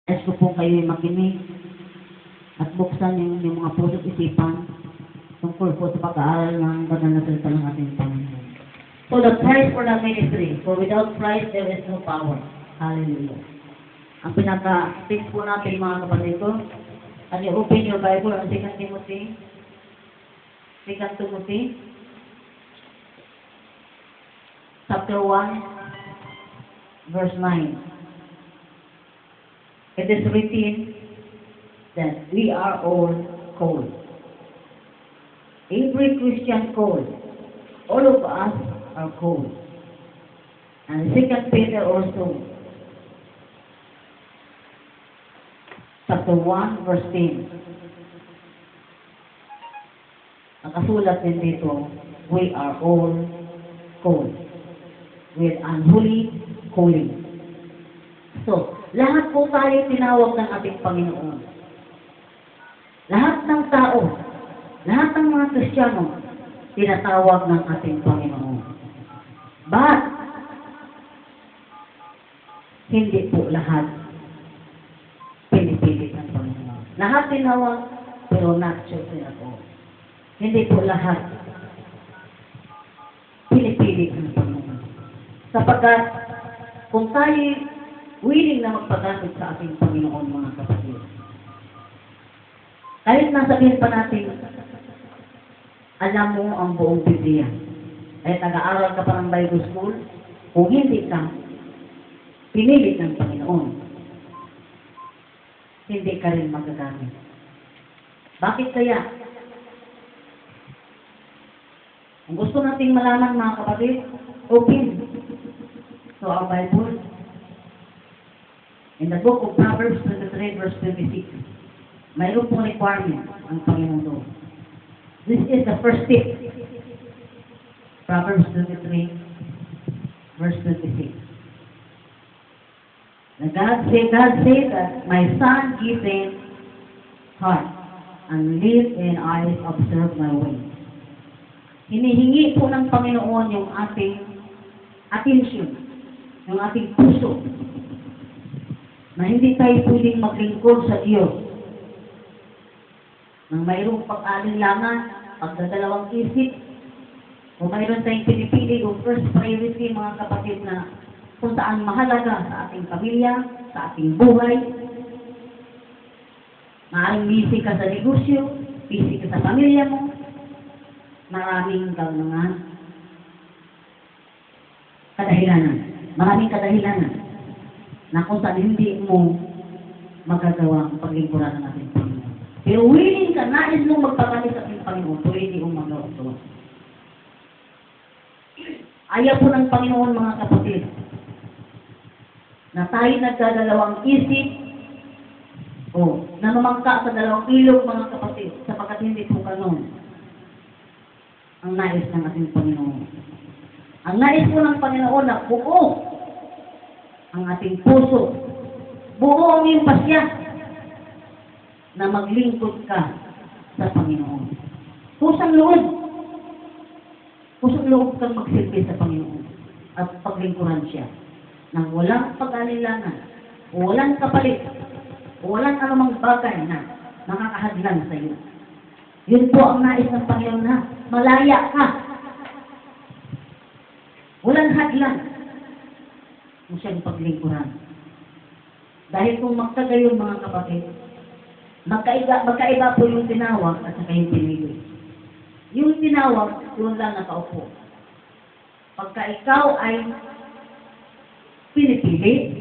Nais ko pong kayo'y makinig at buksan yung mga puso't isipan tungkol po sa pag-aaral ng banal na salita ng ating Panginoon. So the price for the ministry, for without Christ there is no power. Hallelujah. Ang pinaka-text po natin mga kapatid ko, can you open your Bible on 2 Timothy? 2 Timothy, chapter 1, verse 9. It is written that we are all called. Every Christian called. All of us are called. And 2 Peter also, chapter 1, verse 10. Nakasulat din dito, we are all called with unholy calling. So, lahat po tayo tinawag ng ating Panginoon. Lahat ng tao, lahat ng mga Kristiyano, tinatawag ng ating Panginoon. But, hindi po lahat pinipilit ng Panginoon. Lahat tinawag, pero not chosen at all. Hindi po lahat pinipilit ng Panginoon. Sapagkat, kung tayo willing na magpagamit sa ating Panginoon, mga kapatid. Kahit nasabihin pa natin, alam mo ang buong Biblia. Kahit nag-aaral ka pa ng Bible School, kung hindi ka pinilit ng Panginoon, hindi ka rin magagamit. Bakit kaya? Kung gusto nating malaman, mga kapatid, open to our Bible. In the book of Proverbs 23, verse 26, mayroon pong requirement ang Panginoon doon. This is the first tip. Proverbs 23, verse 26. God said that my son give them heart and live and eyes observe my way. Hinihingi po ng Panginoon yung ating attention, yung ating puso, na hindi tayo pwedeng maglingkod sa Diyos nang mayroong pag-alinlangan, pagdadalawang isip, o mayroon tayong pinipili o first priority, mga kapatid, na kung saan mahalaga sa ating pamilya, sa ating buhay. Maaaring busy ka sa negosyo, busy ka sa pamilya mo, maraming kang mga kadahilanan. Maraming kadahilanan na kung saan hindi mo magagawa ang paglingkuran ng ating Panginoon. Pero willing ka, nais mong magpagalit sa ating Panginoon, pwede mong magawa ito. Ayaw po ng Panginoon, mga kapatid, na tayo nagdadalawang isip o namamangka sa dalawang ilog, mga kapatid, sapagkat hindi po kanon ang nais ng ating Panginoon. Ang nais po ng Panginoon na buo ang ating puso, buo ang iyong pasya na maglingkod ka sa Panginoon. Pusang loob kang magsilbi sa Panginoon at paglingkuran siya nang walang pag-alilangan, walang kapalit, walang anumang bagay na makakahadlan sa iyo. Yun po ang nais ng Panginoon, na malaya ka. Walang hadlan kung siyang paglingkuran. Dahil kung magkagayon, mga kapatid, magkaiba po yung tinawag at saka yung pinili. Yung tinawag, doon lang nakaupo. Pagka ikaw ay pinipili,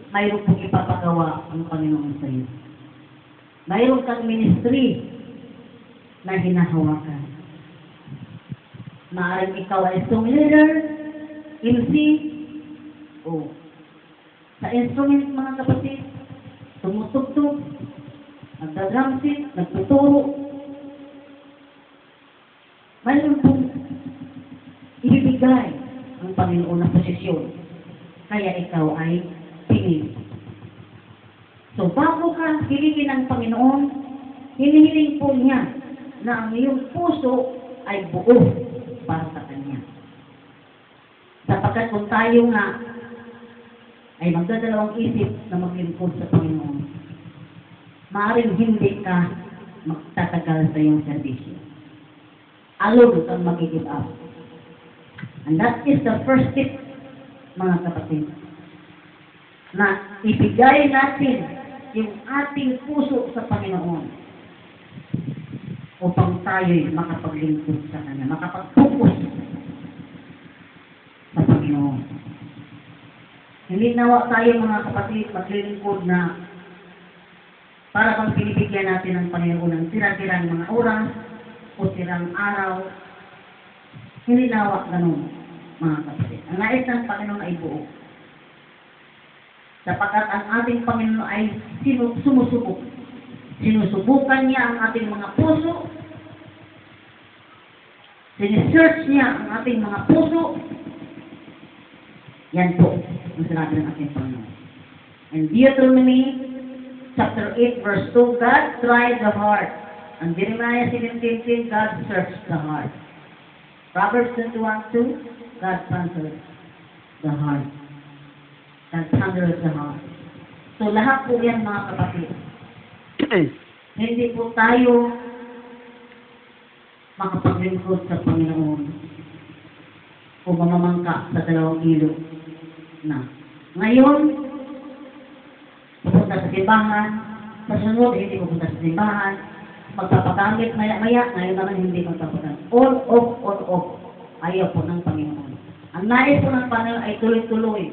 mayroon pong ipapagawa ang Panginoon sa iyo. Mayroon kang ministry na hinahawakan. Maaaring ikaw ay song leader, MC, o sa instrument, mga kapatid, tumutugtog, nagdadrum set, nagtuturo. Mayroon pong ibibigay ang Panginoon na posisyon. Kaya ikaw ay pinili. So, bago ka hilingin ng Panginoon, hinihiling po niya na ang iyong puso ay buo para sa Kanya. Sapagkat kung tayo nga ay magdadalawang isip na maglingkod sa Panginoon, maaaring hindi ka magtatagal sa iyong serbisyo. Alone kang mag-give up. And that is the first step, mga kapatid, na ibigay natin yung ating puso sa Panginoon upang tayo'y makapaglingkod sa Kanya, makapag-focus sa Panginoon. Hindi nawa tayo, mga kapatid, maglilingkod na para bang pinibigyan natin ng Panginoon ng tira-tirang mga oras o tirang araw. Hindi nawa ganun, mga kapatid. Ang nais ng Panginoon ay buo. Sapagkat ang ating Panginoon ay sumusubok. Sinusubukan niya ang ating mga puso. Sinesearch niya ang ating mga puso. Yan po ang sinabi ng ating Panginoon. And Deuteronomy chapter 8 verse 2, God tried the heart. And Jeremiah 17:10, God searched the heart. Proverbs 21:2, God answered the heart. God answered the heart. So lahat po yan, mga kapatid. Hindi po tayo makapaglingkod sa Panginoon o mamamangka sa dalawang ilog na ngayon pupunta sa simbahan, sa sunod hindi pupunta sa simbahan, magpapagamit maya-maya, ngayon naman hindi magpapagamit. On, off. Ayaw po ng Panginoon. Ang nais po ng Panginoon ay tuloy-tuloy.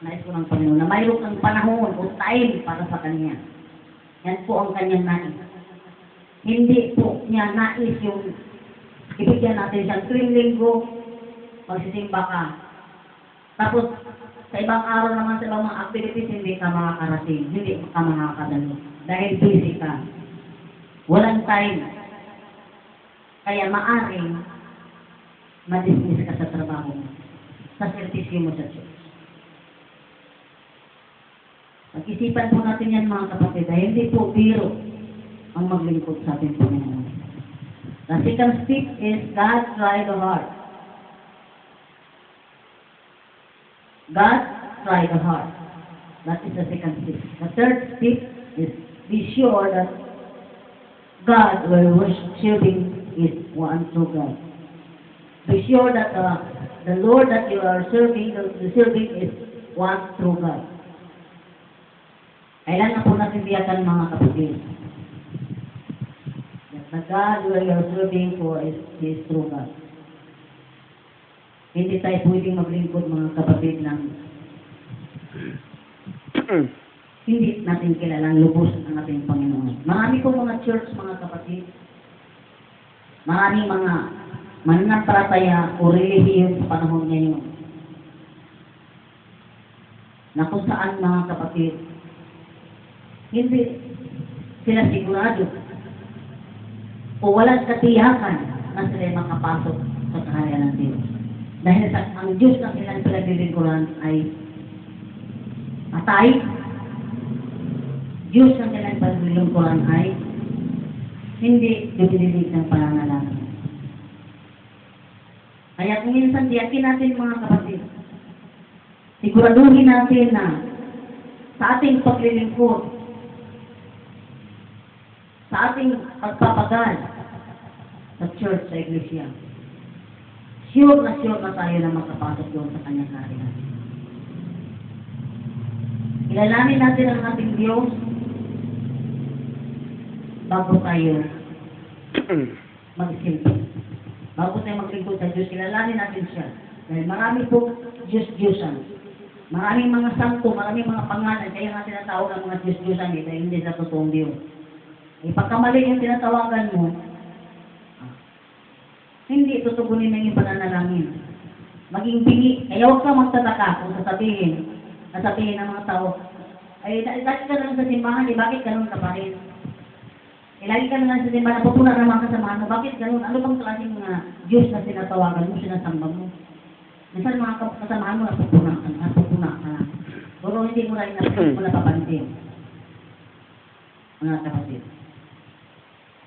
Nais po ng Panginoon na mayroon kang panahon o time para sa Kanya. Yan po ang Kanyang nais. Hindi po niya nais yung ibigyan natin siyang tuwing linggo, magsisimba ka. Tapos, sa ibang araw naman, sa ibang mga activities, hindi ka makakarating, hindi ka makakadalo. Dahil busy ka. Walang time. Kaya maaring ma-dismiss ka sa trabaho mo, sa servisyo mo sa church. Pag-isipan po natin yan, mga kapatid, dahil hindi po biro ang maglingkod sa ating Panginoon. The second step is God tried the heart. God tried the heart. That is the second step. The third step is be sure that God will worshiping is one true God. Be sure that the Lord that you are serving is one true God. Kailan na po natin biyakan, mga kapatid? The God who you are serving for is true God. Hindi tayo pwedeng maglingkod, mga kapatid, ng hindi natin kilalang lubos ang ating Panginoon. Marami po mga church, mga kapatid. Maraming mga mananampalataya o relihiyon sa panahon ngayon. Na kung saan, mga kapatid, hindi sila sigurado o walang katiyakan na sila makapasok sa kaharian ng Diyos. Dahil ang Diyos na silang pinaglilingkuran ay patay. Diyos na silang pinaglilingkuran ay hindi dumidilig ng pananalangin. Kaya kung minsan tiyakin natin, mga kapatid, siguraduhin natin na sa ating paglilingkod, sa ating pagpapagal sa church, sa iglesia, sure na tayo na makapasok doon sa kanyang kaharian. Kilalanin natin ang ating Diyos bago tayo magsilbi. Bago tayo maglingkod sa Diyos, kilalanin natin siya. Dahil marami po Diyos-Diyosan. Maraming mga santo, maraming mga pangalan, kaya nga tinatawag ang mga Diyos-Diyosan dahil hindi sa totoong Diyos. Pagkamali yung tinatawagan mo, hindi tutugunin na yung pananalangin. Maging bingi. Kaya huwag ka magtataka kung sasabihin ng mga tao, ay lagi ka lang sa simbahan, bakit ganun ka pa rin? Lagi ka lang sa simbahan, napupuna naman kasamahan mo, bakit ganun? Ano bang klaseng mga Diyos na sinatawagan mo, sinasamba mo? Minsan mga kasamahan mo, napupuna ka. Pero hindi mo rin napapansin. Mga kapatid.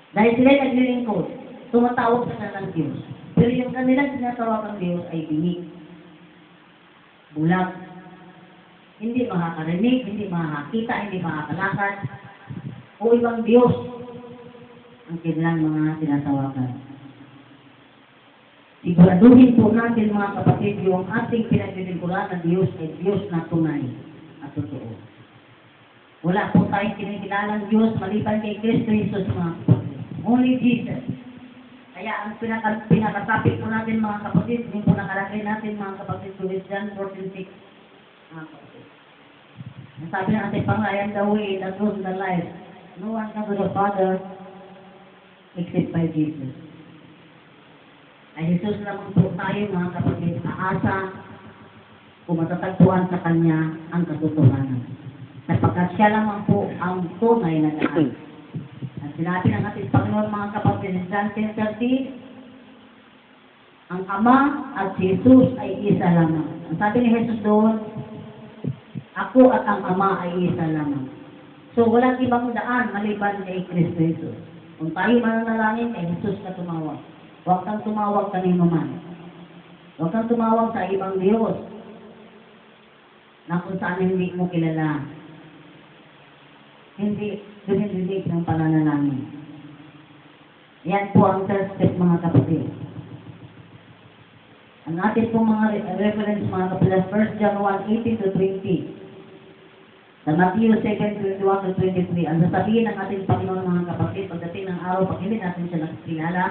Dahil sila naglilingkod, tumatawag sa kanilang Diyos. Pero yung kanilang sinatawag ng Diyos ay bingit, bulag, hindi makakarinig, hindi makakita, hindi makakalakad, o ibang Diyos ang kanilang mga tinatawagan. Siguraduhin po natin mga kapatid, yung ating pinaglilingkuran na Diyos ay Diyos na tunay at totoo. Wala po tayong kinikilalang Diyos maliban kay Kristo Jesus mga kapatid. Only Jesus. Kaya ang pinakatapik po natin mga kapatid, yung po nakalagay natin mga kapatid, to John 14:6. Mga kapatid. Ang sabi ng ating Panginoon, I am the way, the truth, the life. No one comes to the Father except by Jesus. Ay Jesus naman po tayo mga kapatid, aasa kung matatagpuan sa Kanya ang katotohanan. Sapagkat siya lamang po ang tunay na daan. At sinabi ng ating Panginoon mga kapatid, John 10:30, ang Ama at si Jesus ay isa lamang. Ang sabi ni Jesus doon, ako at ang Ama ay isa lamang. So walang ibang daan maliban kay Kristo Jesus. Kung tayo mananalangin, kay Jesus ka tumawag. Huwag kang tumawag kanino man. Huwag kang tumawag sa ibang Diyos na kung saan hindi mo kilala. Hindi dinidinig ng pananalangin. Yan po ang first step mga kapatid. Ang ating pong mga reference mga kapatid, 1 John 1:18-20. Sa Matthew 7:21-23, ang sasabihin ng ating Panginoon mga kapatid, pagdating ng araw, pag hindi natin siya nakikilala,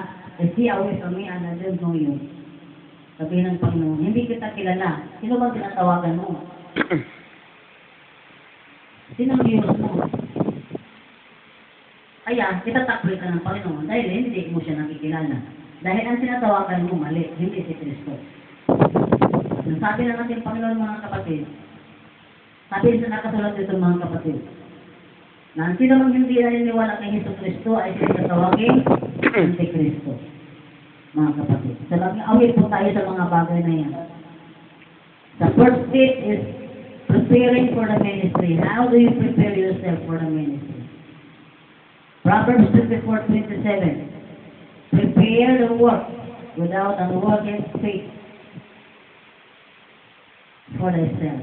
see away from me and I don't know you. Sabihin ng Panginoon, hindi kita kilala. Sino bang tinatawagan mo? Sino ang Diyos mo? Kaya, itatakbo ka ng Panginoon dahil hindi mo siya nakikilala. Dahil ang tinatawagan mo mali, hindi si Kristo. Ang sabi ng ating Panginoon mga kapatid, sabi sa nakasulat dito mga kapatid, na ang sino mang hindi naniniwala kay Hesus Kristo ay tinatawagin Antikristo. Mga kapatid. So, awit po tayo sa mga bagay na yan. The first step is preparing for the ministry. How do you prepare yourself for the ministry? Proverbs 24:27. Prepare the work without unworking faith for thyself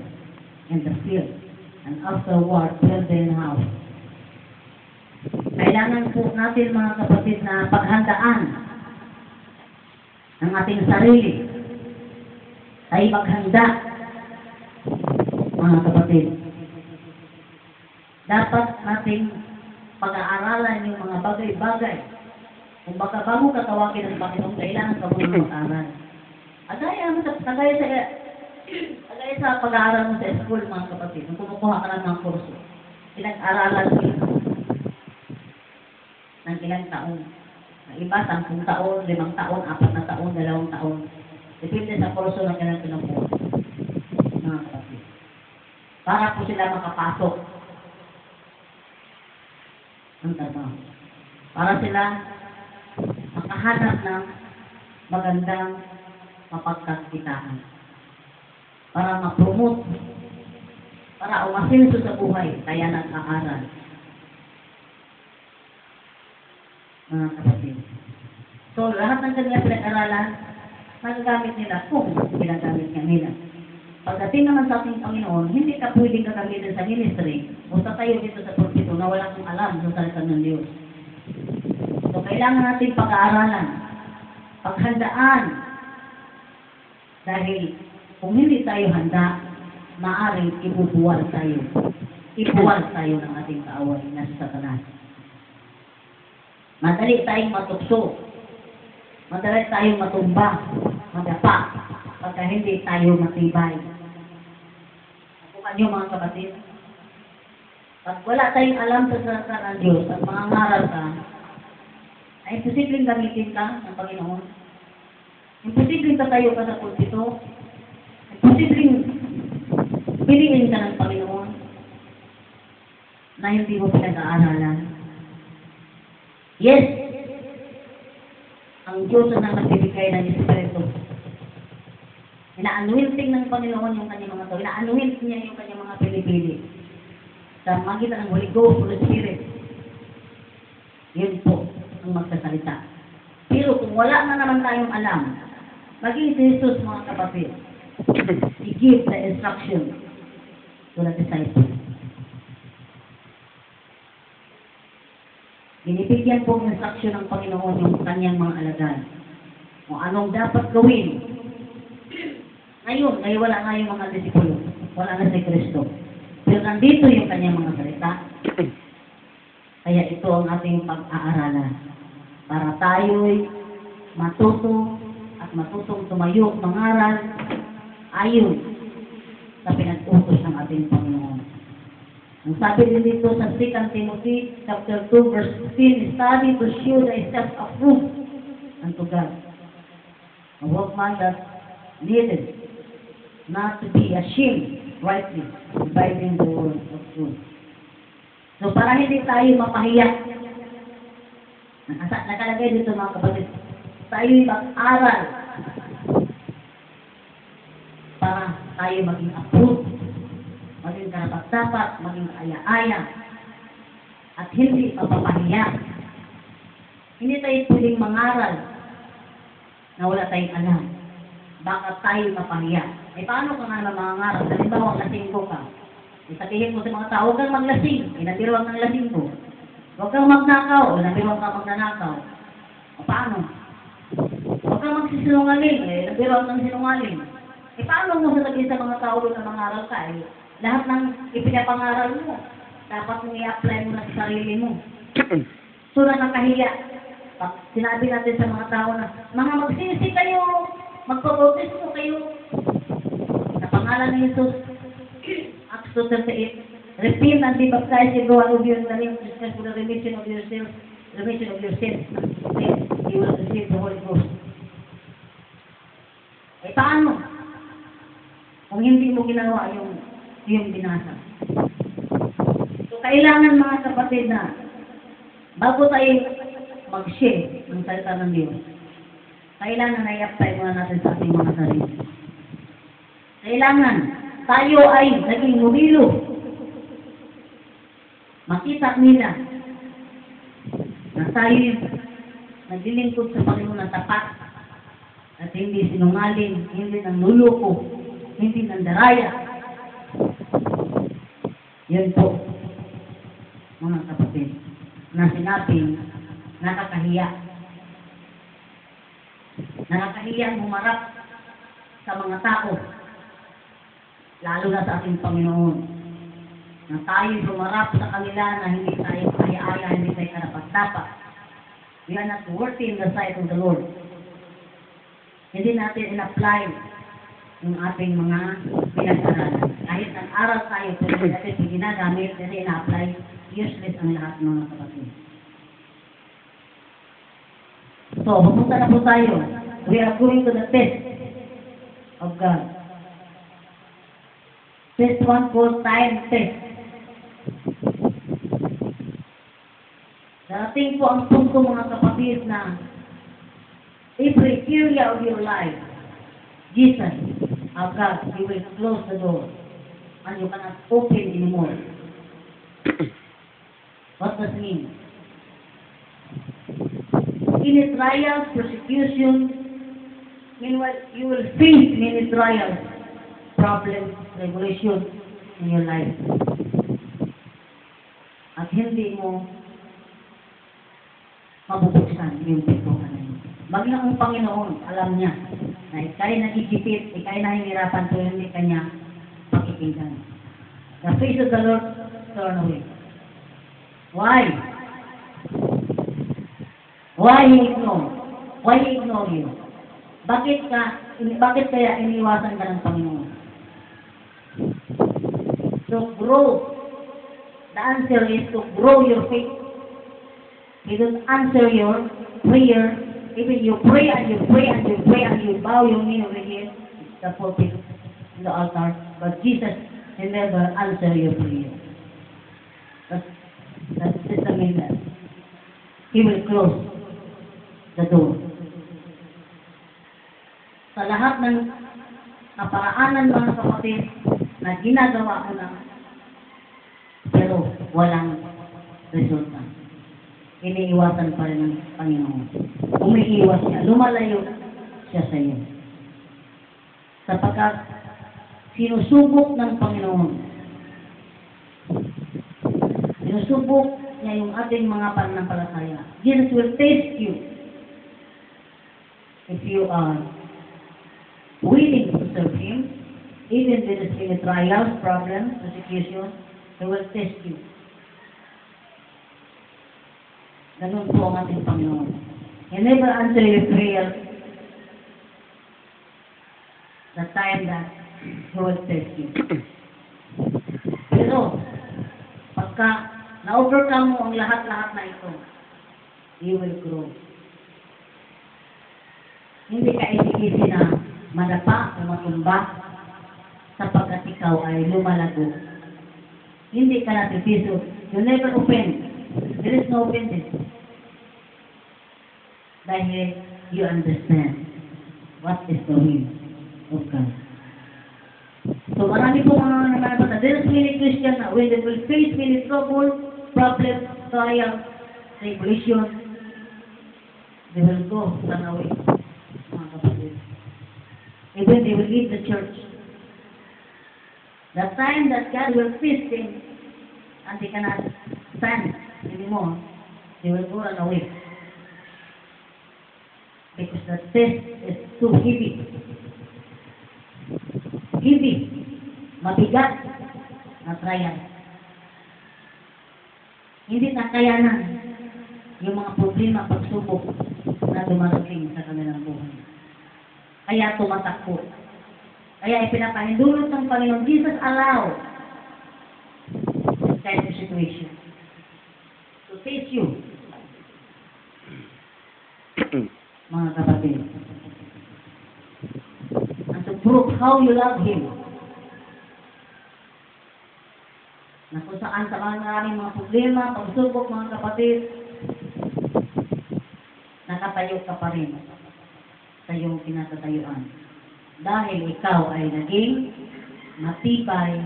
in the field, and afterward build the house. Kailangan po natin mga kapatid na paghandaan ang ating sarili. Tayo maghanda, mga kapatid. Dapat nating pag-aaralan yung mga bagay-bagay. Kung baka bago katawagin ng Panginoon, kailangan ka muna mag-aaral. Agaya sa pag-aaral mo sa school, mga kapatid, kung kumukuha ka ng mga kurso, pinag-aralan mo yun ng ilang taon. Ang iba, 10 taon, 5 taon, 4 na taon, 2 taon. Depende sa kurso na kailang pinukuha. Mga kapatid. Para po sila makapasok ng trabaho. Para sila makahanap ng magandang mapagkakitaan. Para ma-promote, para umasenso sa buhay, kaya nag-aaral. Mga kapatid. So, lahat ng kanilang pinag-aralan, nagagamit nila kung ginagamit nga nila. Pagdating naman sa ating Panginoon, hindi ka pwedeng gagamitin sa ministry, basta tayo dito sa pulpito na walang alam sa salita ng Diyos. So, kailangan natin pag-aaralan, paghandaan, dahil kung hindi tayo handa, maaaring ibubuwal tayo. Ibuwal tayo ng ating kaaway na si Satanas. Madali tayong matukso. Madali tayong matumba. Madapa. Pagka hindi tayo matibay. Ako nyo mga kapatid. Pag wala tayong alam sa salita ng Diyos at mga ngaral ka, ay imposibleng gamitin ka ng Panginoon. Imposibleng tatayo ka sa pulpito. Imposibleng piliin ka ng Panginoon na hindi mo pinag-aaralan. Yes, ang Diyos na nagbibigay ng Espiritu. Ina-anointing ng Panginoon yung kanyang mga tao. Ina-anoint niya yung kanyang mga pili-pili. Sa magitan ng Holy Ghost, Holy Spirit. Yun po ang magsasalita. Pero kung wala na naman tayong alam, maging si Jesus mga kapatid. He gives the instruction. to the disciples. Binibigyan po ng instruction ng Panginoon yung kanyang mga alagad kung anong dapat gawin. Ngayon wala nga yung mga disipulo. Wala na si Kristo. Pero nandito yung kanyang mga salita. Kaya ito ang ating pag-aaralan. Para tayo'y matuto at matutong tumayo, mangaral, ayon sa pinag-utos ng ating Panginoon. Ang sabi din dito sa 2 Timothy chapter 2 verse 15, study to show thyself approved unto God. A workman that needed not to be ashamed, rightly dividing the word of truth. So para hindi tayo mapahiya, nakalagay dito mga kapatid, tayo'y mag-aral para tayo maging approved, maging karapat-dapat, maging aya-aya, at hindi mapapahiya. Hindi tayo pwedeng mangaral na wala tayong alam. Baka tayo mapahiya. Paano ka nga naman mangaral? Halimbawa, lasing ko ka. Sabihin mo sa mga tao, huwag kang maglasing. Inabiruan ng lasing ko. Huwag kang magnakaw. Inabiruan ka magnanakaw. Paano? Huwag kang magsisinungaling. Inabiruan ng sinungaling. Paano mo sasabihin sa mga tao na mangaral ka? Lahat ng ipinapangaral mo, dapat mong i-apply mo na sa sarili mo. So na nakahiya. Sinabi natin sa mga tao na, mga magsisi kayo, magpaprotest mo kayo. Sa pangalan ng Jesus, Acts 2:38, repent and be baptized in one of you in the name of Jesus for the remission of your sins, then you will receive the Holy Ghost. Paano? Kung hindi mo ginawa yung binasa. So, kailangan mga kapatid na bago tayo mag-share ng salita ng Diyos, kailangan na i-apply muna natin sa ating mga sarili. Kailangan tayo ay naging humilo. Makita nila na tayo naglilingkod sa Panginoon ng tapat at hindi sinungaling, hindi nanluloko, hindi nandaraya. Yun po, mga kapatid, na sinabing nakakahiya. Nakakahiyang humarap sa mga tao, lalo na sa ating Panginoon, na tayo humarap sa kanila na hindi tayo kaya-aya, hindi tayo karapat-dapat. We are not worthy in the sight of the Lord. Hindi natin in-apply yung ating mga pinag-aralan. Kahit nag-aral tayo, pwede natin ginagamit, hindi in-apply, useless ang lahat mga kapatid. So, pupunta na po tayo. We are going to the test of God. Test 1 called time test. Darating po ang punto mga kapatid na every area of your life, Jesus, our God, He will close the door and you cannot open anymore. What does it mean? Any trials, persecution, meanwhile, you will face many trials, problems, tribulations in your life. At hindi mo mabubuksan yung pintuan na yun. Maging ang Panginoon, alam niya na ikay nagigipit, ikay nahihirapan, pero hindi kanya pakikinggan. The face of the Lord turn away. Why? Why he ignore? Why he ignore you? Bakit kaya iniwasan ka ng Panginoon? To grow. The answer is to grow your faith. He don't answer your prayer. Even you pray and you pray and you pray and you bow your knee over here, the pulpit, in the altar. But Jesus will never answer your prayer. That's the mean that He will close the door. Sa lahat ng kaparaanan mga kapatid na ginagawa ko na, pero walang resulta. Iniiwasan pa rin ng Panginoon. Umiiwas siya, lumalayo siya sa iyo. Sapagkat sinusubok ng Panginoon Sinusubok niya yung ating mga pananampalataya. Jesus will test you if you are willing to serve Him. Even there is any trials, problems, persecution, He will test you. Ganun po ang ating Panginoon. He never answer your prayer the time that He will test you. Pero, pagka na-overcome mo ang lahat-lahat na ito, you will grow. Hindi ka isigisi na madapa o matumba sapagkat ikaw ay lumalago. Hindi ka natitiso. You never offend. There is no offense. Dahil you understand what is the will of God. So marami po mga naman there is many Christians na when they will face many trouble, problems, trials, tribulation, they will go run away. Mga kapatid. Even they will leave the church. The time that God will feast them and they cannot stand anymore, they will go run away. Because the test is too heavy. Heavy. Mabigat na trial. Hindi nakayanan yung mga problema, pagsubok na dumarating sa kanilang buhay. Kaya tumatakbo. Kaya ipinapahindulot ng Panginoon Jesus allow this kind of situation to face you, mga kapatid, and to prove how you love Him. Na kung saan sa maraming mga problema, pagsubok, mga kapatid, nakatayo ka pa rin sa iyong pinatatayuan. Dahil ikaw ay naging matibay,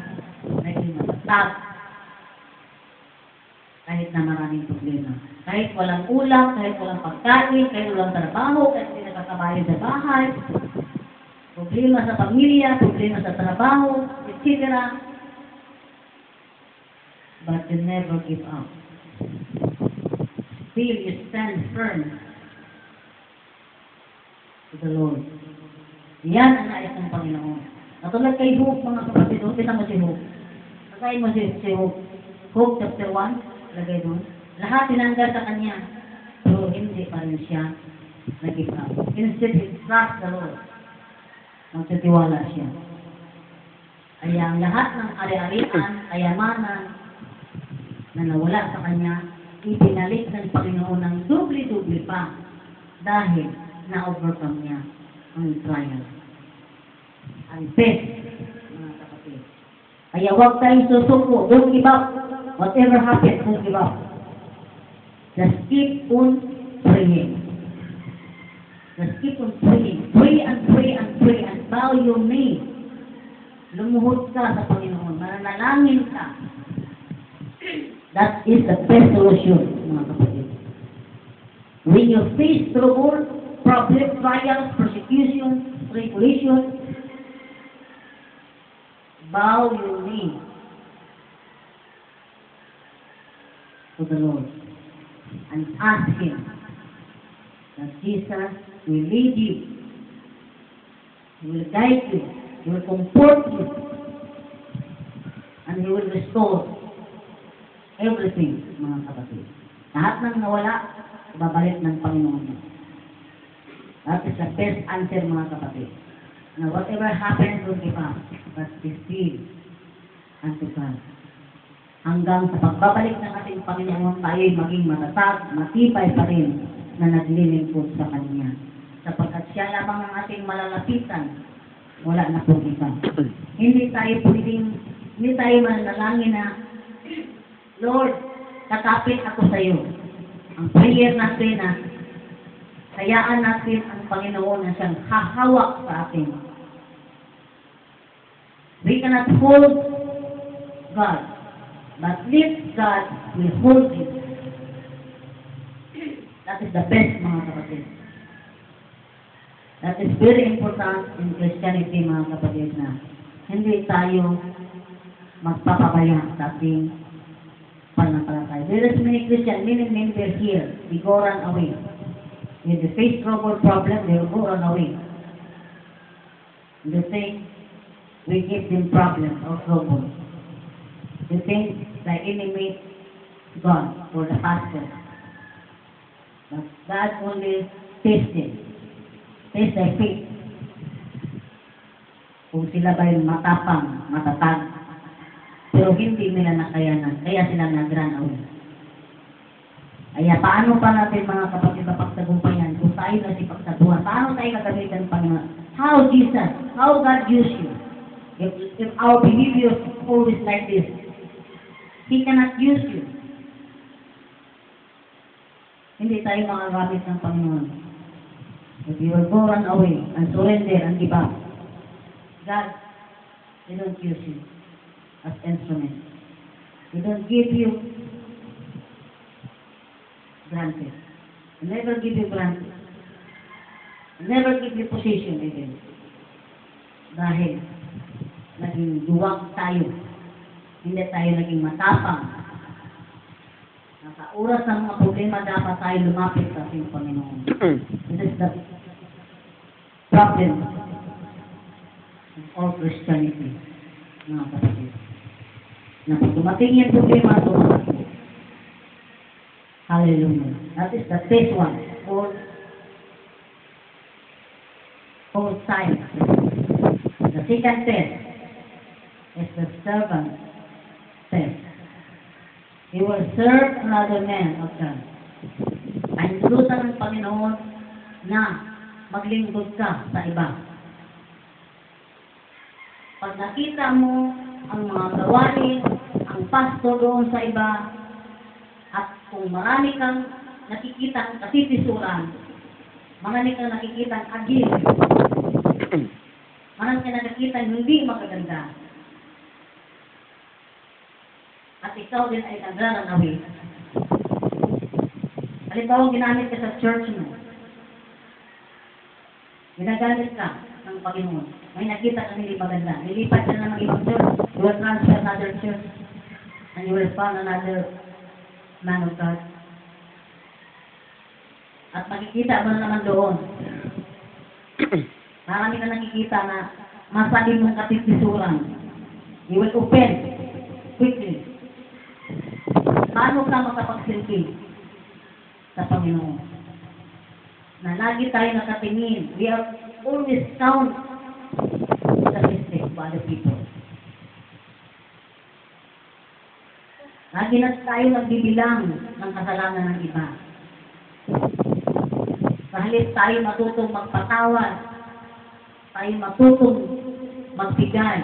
naging matatag, kahit na maraming problema. Kahit walang ulam, kahit walang pagkain, kahit walang trabaho, kahit hindi nakakabayo sa bahay, problema sa pamilya, problema sa trabaho, etc. But you never give up. Still you stand firm to the Lord. Yan ang nais ng Panginoon. Natulad kay Hope, mga kapatid, kita mo si Hope. Pagkain mo si Hope. Hope chapter 1, lagay doon. Lahat tinanggal sa kanya. Pero hindi pa rin siya nag-give up. Instead, he trust the Lord. Magtitiwala siya. Kaya ang lahat ng ari-arian, kayamanan, na nawala sa kanya, ibinalik ng Panginoon ng doble-doble pa dahil na-overcome niya ang trial. Ang best, mga kapatid. Kaya huwag tayong susuko. Don't give up. Whatever happens, don't give up. Just keep on praying. Just keep on praying. Pray and pray and pray and bow your knee. Lumuhod ka sa Panginoon. Mananalangin ka. That is the best solution, mga kapatid. When you face trouble, problem, trials, persecution, tribulation, bow your knee to the Lord and ask Him that Jesus will lead you, He will guide you, He will comfort you, and He will restore everything, mga kapatid. Lahat ng nawala, babalik ng Panginoon. That is the best answer, mga kapatid. Now, whatever happens, don't give up, but be still unto God. Hanggang sa pagbabalik ng ating Panginoon, tayo'y maging matatag, matibay pa rin na naglilingkod sa Kanya. Sapagkat siya lamang ang ating malalapitan, wala na pong iba. Hindi tayo manalangin na, Lord, kakapit ako sa iyo. Ang prayer natin na hayaan natin ang Panginoon na siyang hahawak sa atin. We cannot hold God, but let God will hold you. That is the best, mga kapatid. That is very important in Christianity, mga kapatid, na hindi tayo magpapabaya sa ating pananampalataya. there is many Christians, many members here, they go run away. When they face trouble problem, they will go run away. They think we give them problem or trouble. They think the enemy is gone for the pastor. But God only tests them. Test their faith. Kung sila ba yung matapang, matatag. Pero hindi nila nakayanan. Kaya sila nag-run away. Kaya paano pa natin mga kapatid na pagtagumpayan kung tayo na si pagtaguhan? Paano tayo nagamitan ng Panginoon? How Jesus, how God use you? If our behavior is always like this, He cannot use you. Hindi tayo makagamit ng Panginoon. If you will go run away and surrender and give up, God, He don't use you as instrument. He don't give you granted. He never give you granted. He never give you position even. Dahil naging duwag tayo. Hindi tayo naging matapang. Nasa oras ng mga problema dapat tayo lumapit sa ating Panginoon. This is the problem of all Christianity, mga kapatid. Na pag dumating yung problema, dumating. Hallelujah. That is the first one. All signs. The second test is the servant test. He will serve another man of God. Ay nilutan ng Panginoon na maglingkod ka sa iba. Pag nakita mo ang mga gawain, ang pastor doon sa iba, at kung marami kang nakikita kasipisuran, marami kang nakikita agil, marami kang nakikita hindi magaganda, at ikaw din ay nag-run away. Halimbawa, ginamit ka sa church mo. Ginagamit ka ng Panginoon. May nakita ka hindi maganda. Nilipat ka na ng ibang church. You will transfer another church. And you will find another man of God. At makikita mo na naman doon. Marami ka nakikita na masabi mong katipisuran. You will open quickly. Paano ka makapagsilbi sa Panginoon? Na lagi tayo nakatingin. We are always count the mistake of other people. Lagi na tayo nagbibilang ng kasalanan ng iba. Sa halip tayo matutong magpatawad, tayo matutong magbigay,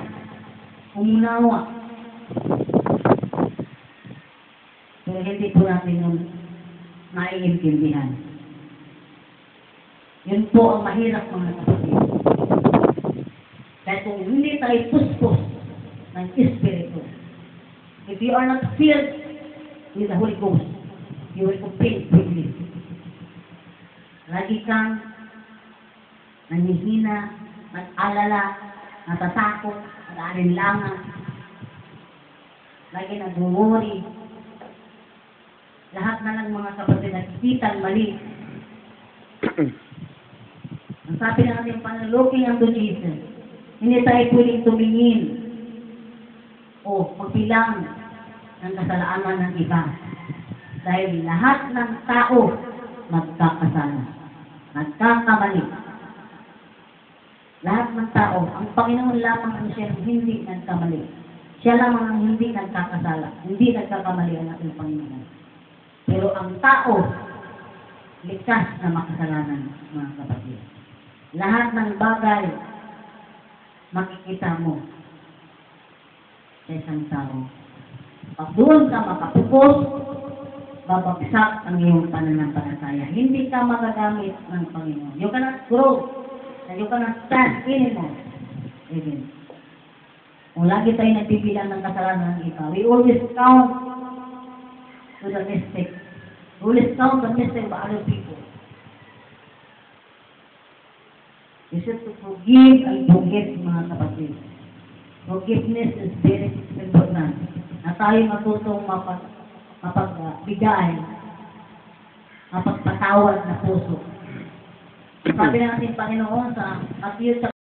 umunawa. Pero hindi po natin yung maiintindihan. Yun po ang mahirap mga kapatid. Kaya kung hindi tayo puspos ng Espiritu, if you are not filled with the Holy Ghost, you will obey quickly. Lagi kang nanihina, nag-alala, natatakot, nag-aalinlangan, lagi nag-worry. Lahat na lang mga kapatid nakikitang mali. Ang sabi na natin, looking unto Jesus, hindi tayo pwedeng tumingin o magbilang ng kasalanan ng iba. Dahil lahat ng tao magkakasala, nagkakamali. Lahat ng tao, ang Panginoon lamang ang siya hindi nagkamali. Siya lamang ang hindi nagkakasala, hindi nagkakamali ang ating Panginoon. Pero ang tao, likas na makasalanan, mga kapatid. Lahat ng bagay, makikita mo sa isang tao. Pag doon ka makapupos, babagsak ang iyong pananampalataya. Hindi ka magagamit ng Panginoon. You cannot grow, and you cannot stand anymore. Even. Kung lagi tayo nagbibilang ng kasalanan ng iba, we always count to the mistake. We always count the mistake of other people. You should to forgive and forget, mga kapatid. Forgiveness is very important. Na tayo matutong mapagbigay, mapagpatawad na puso. Sabi ng ating Panginoon sa Matthew